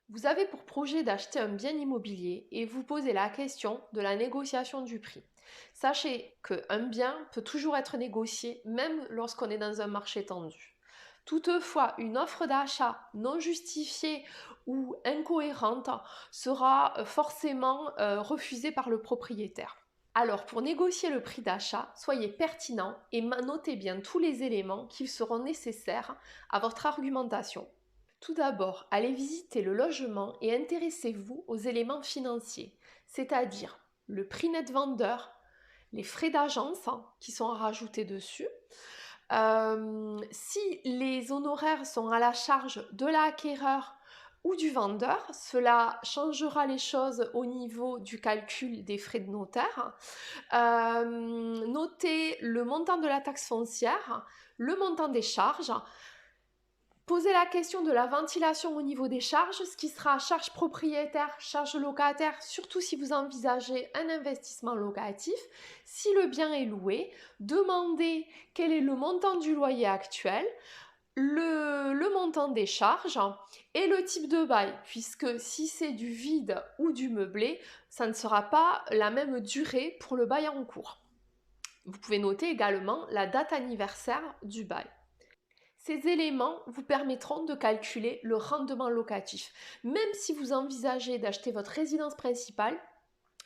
Vous avez pour projet d'acheter un bien immobilier et vous posez la question de la négociation du prix. Sachez qu'un bien peut toujours être négocié même lorsqu'on est dans un marché tendu. Toutefois, une offre d'achat non justifiée ou incohérente sera forcément refusée par le propriétaire. Alors, pour négocier le prix d'achat, soyez pertinent et notez bien tous les éléments qui seront nécessaires à votre argumentation. Tout d'abord, allez visiter le logement et intéressez-vous aux éléments financiers, c'est-à-dire le prix net vendeur, les frais d'agence qui sont à rajouter dessus. Si les honoraires sont à la charge de l'acquéreur ou du vendeur, cela changera les choses au niveau du calcul des frais de notaire. Notez le montant de la taxe foncière, le montant des charges. Posez la question de la ventilation au niveau des charges, ce qui sera charge propriétaire, charge locataire, surtout si vous envisagez un investissement locatif. Si le bien est loué, demandez quel est le montant du loyer actuel, le montant des charges et le type de bail, puisque si c'est du vide ou du meublé, ça ne sera pas la même durée pour le bail en cours. Vous pouvez noter également la date anniversaire du bail. Ces éléments vous permettront de calculer le rendement locatif. Même si vous envisagez d'acheter votre résidence principale,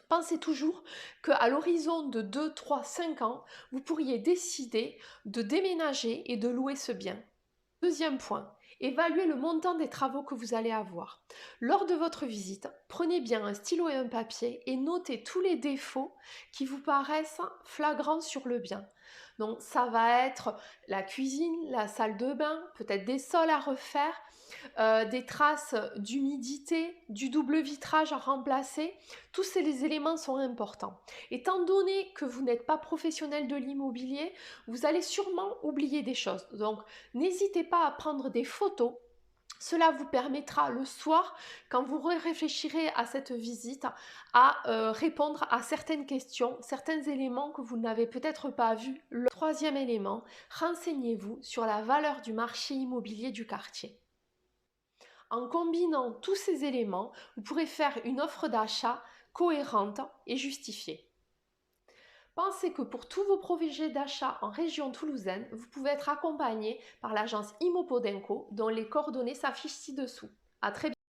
pensez toujours qu'à l'horizon de 2, 3, 5 ans, vous pourriez décider de déménager et de louer ce bien. Deuxième point, évaluez le montant des travaux que vous allez avoir. Lors de votre visite, prenez bien un stylo et un papier et notez tous les défauts qui vous paraissent flagrants sur le bien. Donc ça va être la cuisine, la salle de bain, peut-être des sols à refaire, des traces d'humidité, du double vitrage à remplacer. Tous ces éléments sont importants. Étant donné que vous n'êtes pas professionnel de l'immobilier, vous allez sûrement oublier des choses. Donc n'hésitez pas à prendre des photos. Cela vous permettra le soir, quand vous réfléchirez à cette visite, à répondre à certaines questions, certains éléments que vous n'avez peut-être pas vus. Le troisième élément, renseignez-vous sur la valeur du marché immobilier du quartier. En combinant tous ces éléments, vous pourrez faire une offre d'achat cohérente et justifiée. Pensez que pour tous vos projets d'achat en région toulousaine, vous pouvez être accompagné par l'agence Immopodenco dont les coordonnées s'affichent ci-dessous. À très bientôt.